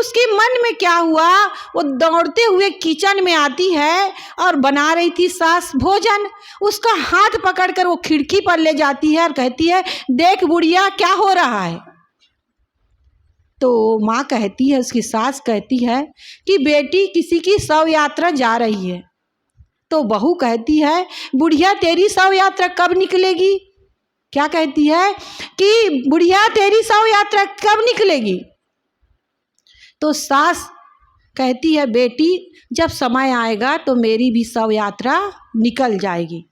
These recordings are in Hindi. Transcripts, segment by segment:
उसके मन में क्या हुआ, वो दौड़ते हुए किचन में आती है और बना रही थी सास भोजन। उसका हाथ पकड़कर वो खिड़की पर ले जाती है और कहती है, देख बुढ़िया क्या हो रहा है। तो माँ कहती है, उसकी सास कहती है कि बेटी किसी की शव यात्रा जा रही है। तो बहू कहती है, बुढ़िया तेरी शव यात्रा कब निकलेगी। क्या कहती है कि बुढ़िया तेरी शव यात्रा कब निकलेगी। तो सास कहती है, बेटी जब समय आएगा तो मेरी भी शव यात्रा निकल जाएगी।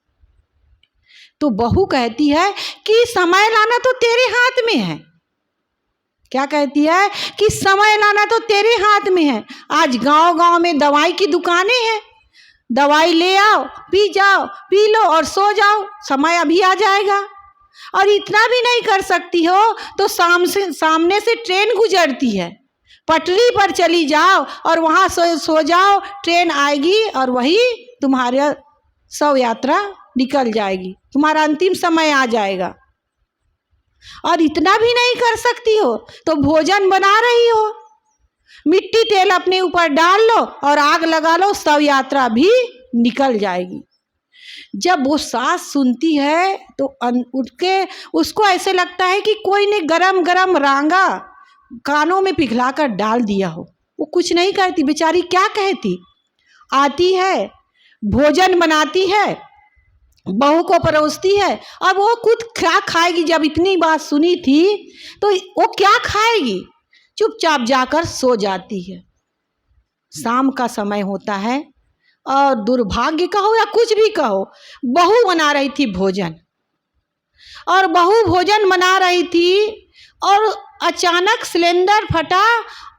तो बहू कहती है कि समय लाना तो तेरे हाथ में है। क्या कहती है कि समय लाना तो तेरे हाथ में है। आज गांव-गांव में दवाई की दुकानें हैं, दवाई ले आओ, पी जाओ, पी लो और सो जाओ, समय अभी आ जाएगा। और इतना भी नहीं कर सकती हो तो सामने से ट्रेन गुजरती है, पटरी पर चली जाओ और वहाँ सो जाओ, ट्रेन आएगी और वही तुम्हारा शव यात्रा निकल जाएगी, तुम्हारा अंतिम समय आ जाएगा। और इतना भी नहीं कर सकती हो तो भोजन बना रही हो, मिट्टी तेल अपने ऊपर डाल लो और आग लगा लो, शव यात्रा भी निकल जाएगी। जब वो सास सुनती है तो उसको ऐसे लगता है कि कोई ने गरम गरम रांगा कानों में पिघला कर डाल दिया हो। वो कुछ नहीं कहती, बेचारी क्या कहती। आती है, भोजन बनाती है, बहू को परोसती है और वो खुद क्या खाएगी। जब इतनी बात सुनी थी तो वो क्या खाएगी, चुपचाप जाकर सो जाती है। शाम का समय होता है और दुर्भाग्य कहो या कुछ भी कहो, बहू बना रही थी भोजन, और बहू भोजन बना रही थी और अचानक सिलेंडर फटा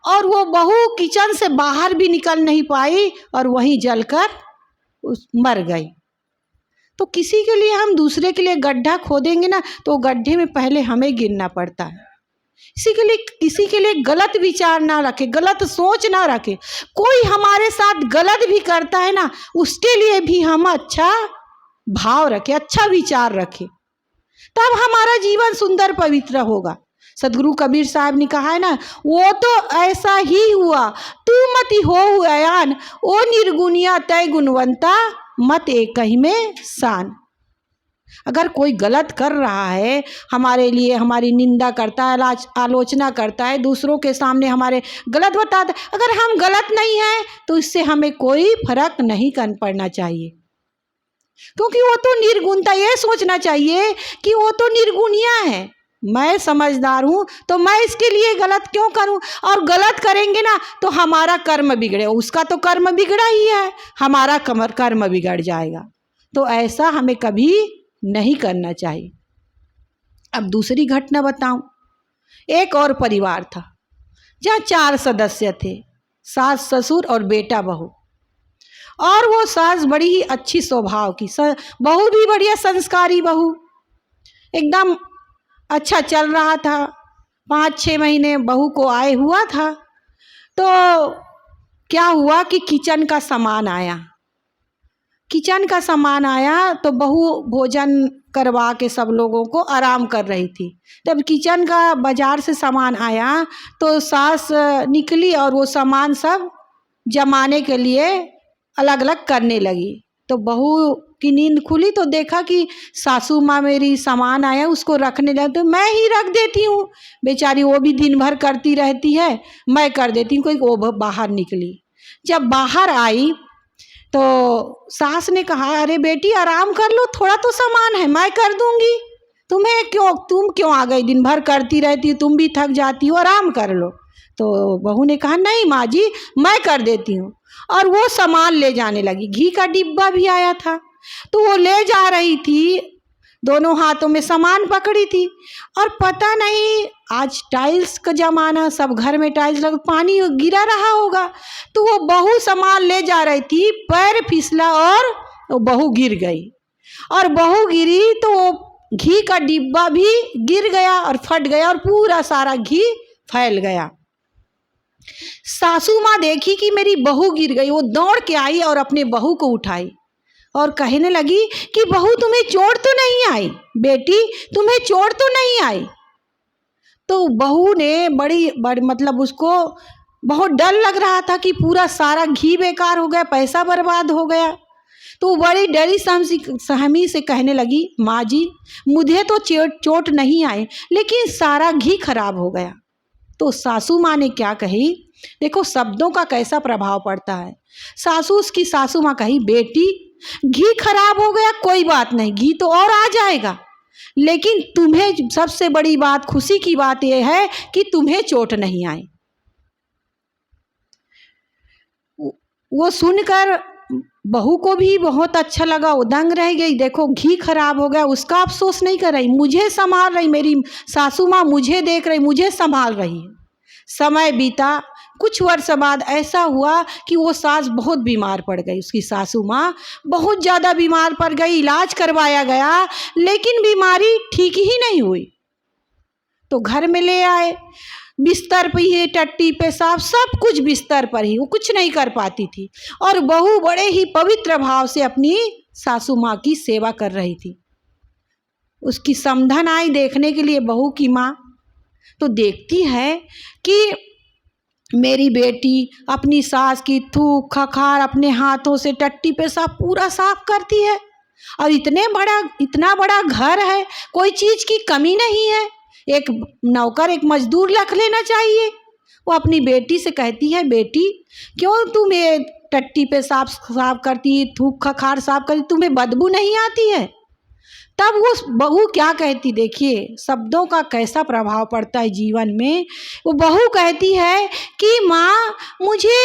और वो बहू किचन से बाहर भी निकल नहीं पाई और वहीं जलकर मर गई। तो किसी के लिए हम दूसरे के लिए गड्ढा खोदेंगे ना तो गड्ढे में पहले हमें गिरना पड़ता है। किसी के लिए गलत विचार ना रखे, गलत सोच ना रखे। कोई हमारे साथ गलत भी करता है ना, उसके लिए भी हम अच्छा भाव रखें, अच्छा विचार रखें, तब हमारा जीवन सुंदर पवित्र होगा। सदगुरु कबीर साहब ने कहा है ना, वो तो ऐसा ही हुआ तू मति हो अयान, ओ निर्गुनिया तय गुणवंता मत एक ही में शान। अगर कोई गलत कर रहा है, हमारे लिए हमारी निंदा करता है, आलोचना करता है, दूसरों के सामने हमारे गलत बताता है, अगर हम गलत नहीं हैं तो इससे हमें कोई फर्क नहीं कर पड़ना चाहिए, क्योंकि वो तो निर्गुणता, ये सोचना चाहिए कि वो तो निर्गुणिया है, मैं समझदार हूँ तो मैं इसके लिए गलत क्यों करूँ। और गलत करेंगे ना तो हमारा कर्म बिगड़े, उसका तो कर्म बिगड़ा ही है, हमारा कर्म बिगड़ जाएगा। तो ऐसा हमें कभी नहीं करना चाहिए। अब दूसरी घटना बताऊं। एक और परिवार था जहाँ 4 सदस्य थे, सास ससुर और बेटा बहू। और वो सास बड़ी ही अच्छी स्वभाव की, बहू भी बढ़िया संस्कारी बहू, एकदम अच्छा चल रहा था। 5-6 महीने बहू को आए हुआ था तो क्या हुआ कि किचन का सामान आया तो बहू भोजन करवा के सब लोगों को आराम कर रही थी। तब किचन का बाजार से सामान आया तो सास निकली और वो सामान सब जमाने के लिए अलग अलग करने लगी। तो बहू की नींद खुली तो देखा कि सासू माँ मेरी सामान आया उसको रखने लगी, तो मैं ही रख देती हूँ, बेचारी वो भी दिन भर करती रहती है, मैं कर देती हूँ। कोई वो बाहर निकली, जब बाहर आई तो सास ने कहा, अरे बेटी आराम कर लो, थोड़ा तो सामान है, मैं कर दूंगी, तुम क्यों आ गई, दिन भर करती रहती हो, तुम भी थक जाती हो, आराम कर लो। तो बहू ने कहा, नहीं माँ जी मैं कर देती हूँ। और वो सामान ले जाने लगी। घी का डिब्बा भी आया था तो वो ले जा रही थी, दोनों हाथों में सामान पकड़ी थी। और पता नहीं, आज टाइल्स का जमाना, सब घर में टाइल्स लग, पानी गिरा रहा होगा, तो वो बहू सामान ले जा रही थी, पैर फिसला और वो बहू गिर गई। और बहू गिरी तो वो घी का डिब्बा भी गिर गया और फट गया और पूरा सारा घी फैल गया। सासू माँ देखी कि मेरी बहू गिर गई, वो दौड़ के आई और अपने बहू को उठाई और कहने लगी कि बहू तुम्हें चोट तो नहीं आई, बेटी तुम्हें चोट तो नहीं आई। तो बहू ने बड़ी मतलब उसको बहुत डर लग रहा था कि पूरा सारा घी बेकार हो गया, पैसा बर्बाद हो गया। तो वो बड़ी डरी सहमी से कहने लगी, माँ जी मुझे तो चोट नहीं आई, लेकिन सारा घी खराब हो गया। तो सासू माँ ने क्या कही, देखो शब्दों का कैसा प्रभाव पड़ता है। उसकी सासू माँ कही, बेटी घी खराब हो गया कोई बात नहीं, घी तो और आ जाएगा, लेकिन तुम्हें सबसे बड़ी बात, खुशी की बात यह है कि तुम्हें चोट नहीं आई। वो सुनकर बहू को भी बहुत अच्छा लगा, वो दंग रह गई। देखो घी खराब हो गया, उसका अफसोस नहीं कर रही, मुझे संभाल रही, मेरी सासू माँ मुझे देख रही, मुझे संभाल रही है। समय बीता, कुछ वर्ष बाद ऐसा हुआ कि वो सास बहुत बीमार पड़ गई। उसकी सासू माँ बहुत ज़्यादा बीमार पड़ गई, इलाज करवाया गया, लेकिन बीमारी ठीक ही नहीं हुई। तो घर में ले आए, बिस्तर पे ही, टट्टी पेशाब सब कुछ बिस्तर पर ही, वो कुछ नहीं कर पाती थी। और बहू बड़े ही पवित्र भाव से अपनी सासू माँ की सेवा कर रही थी। उसकी समधन आई देखने के लिए बहू की माँ, तो देखती है कि मेरी बेटी अपनी सास की थूक खखार अपने हाथों से टट्टी पेशाब पूरा साफ करती है, और इतना बड़ा घर है, कोई चीज़ की कमी नहीं है, एक नौकर एक मजदूर रख लेना चाहिए। वो अपनी बेटी से कहती है, बेटी क्यों तुम ये टट्टी पेशाब साफ करती, थूक खखार साफ करती, तुम्हें बदबू नहीं आती है? तब वो बहू क्या कहती, देखिए शब्दों का कैसा प्रभाव पड़ता है जीवन में। वो बहू कहती है कि माँ मुझे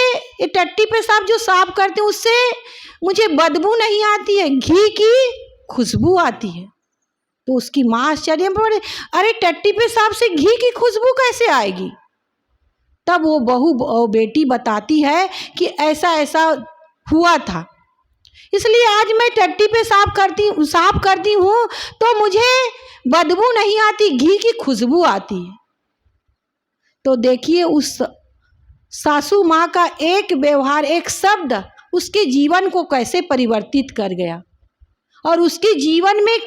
ये टट्टी पेशाब जो साफ करते हैं उससे मुझे बदबू नहीं आती है, घी की खुशबू आती है। तो उसकी माँ आश्चर्य में पड़े, अरे टट्टी पेशाब से घी की खुशबू कैसे आएगी? तब वो बहू बेटी बताती है कि ऐसा ऐसा हुआ था, इसलिए आज मैं टट्टी पे साफ करती हूँ तो मुझे बदबू नहीं आती, घी की खुशबू आती है। तो देखिए उस सासू माँ का एक व्यवहार, एक शब्द उसके जीवन को कैसे परिवर्तित कर गया और उसके जीवन में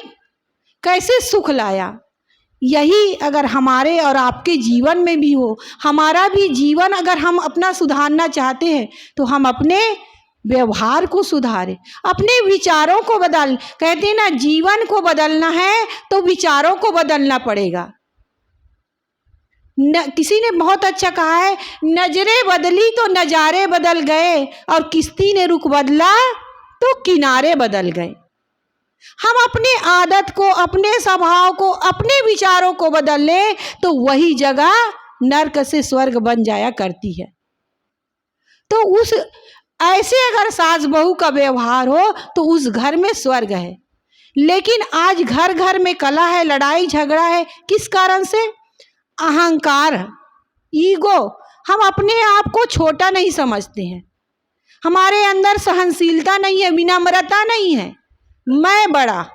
कैसे सुख लाया। यही अगर हमारे और आपके जीवन में भी हो, हमारा भी जीवन अगर हम अपना सुधारना चाहते हैं तो हम अपने व्यवहार को सुधारें, अपने विचारों को बदल, कहते हैं ना जीवन को बदलना है तो विचारों को बदलना पड़ेगा। किसी ने बहुत अच्छा कहा है, नजरें बदली तो नजारे बदल गए, और किश्ती ने रुख बदला तो किनारे बदल गए। हम अपने आदत को, अपने स्वभाव को, अपने विचारों को बदल ले तो वही जगह नर्क से स्वर्ग बन जाया करती है। तो उस ऐसे अगर सास बहू का व्यवहार हो तो उस घर में स्वर्ग है। लेकिन आज घर घर में कलह है, लड़ाई झगड़ा है, किस कारण से? अहंकार, ईगो। हम अपने आप को छोटा नहीं समझते हैं, हमारे अंदर सहनशीलता नहीं है, विनम्रता नहीं है। मैं बड़ा,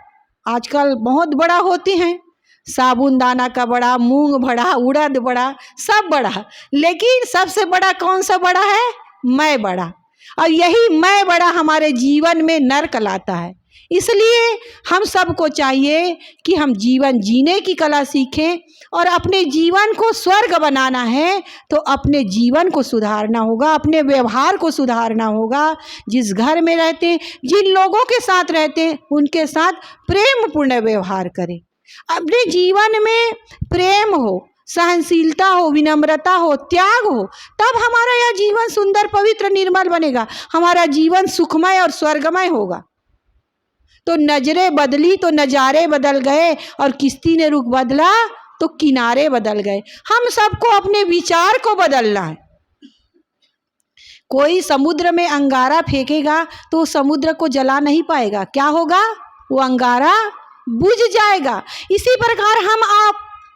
आजकल बहुत बड़ा होते हैं, साबुन दाना का बड़ा, मूंग बड़ा, उड़द बड़ा, सब बड़ा, लेकिन सबसे बड़ा कौन सा बड़ा है? मैं बड़ा। और यही मैं बड़ा हमारे जीवन में नर्क लाता है। इसलिए हम सबको चाहिए कि हम जीवन जीने की कला सीखें, और अपने जीवन को स्वर्ग बनाना है तो अपने जीवन को सुधारना होगा, अपने व्यवहार को सुधारना होगा। जिस घर में रहते हैं, जिन लोगों के साथ रहते हैं, उनके साथ प्रेम पूर्ण व्यवहार करें। अपने जीवन में प्रेम हो, सहनशीलता हो, विनम्रता हो, त्याग हो, तब हमारा यह जीवन सुंदर, पवित्र, निर्मल बनेगा, हमारा जीवन सुखमय और स्वर्गमय होगा। तो नजरें बदली तो नजारे बदल गए, और किश्ती ने रुख बदला तो किनारे बदल गए। हम सबको अपने विचार को बदलना है। कोई समुद्र में अंगारा फेंकेगा तो समुद्र को जला नहीं पाएगा, क्या होगा? वो अंगारा बुझ जाएगा। इसी प्रकार हम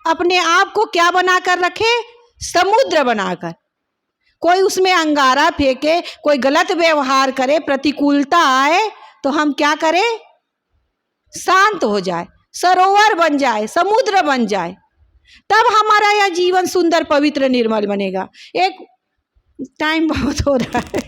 अपने आप को क्या बनाकर रखें? समुद्र बनाकर। कोई उसमें अंगारा फेंके, कोई गलत व्यवहार करे, प्रतिकूलता आए तो हम क्या करें? शांत हो जाए, सरोवर बन जाए, समुद्र बन जाए, तब हमारा यह जीवन सुंदर, पवित्र, निर्मल बनेगा। एक टाइम बहुत हो रहा है।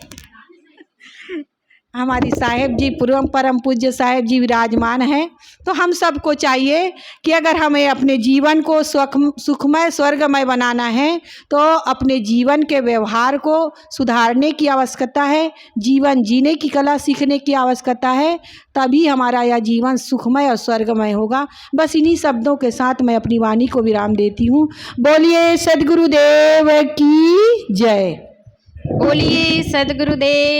हमारी साहेब जी परम पूज्य साहेब जी विराजमान हैं। तो हम सबको चाहिए कि अगर हमें अपने जीवन को सुखमय स्वर्गमय बनाना है तो अपने जीवन के व्यवहार को सुधारने की आवश्यकता है, जीवन जीने की कला सीखने की आवश्यकता है, तभी हमारा यह जीवन सुखमय और स्वर्गमय होगा। बस इन्हीं शब्दों के साथ मैं अपनी वाणी को विराम देती हूँ। बोलिए सद्गुरुदेव की जय। बोलिए सद्गुरुदेव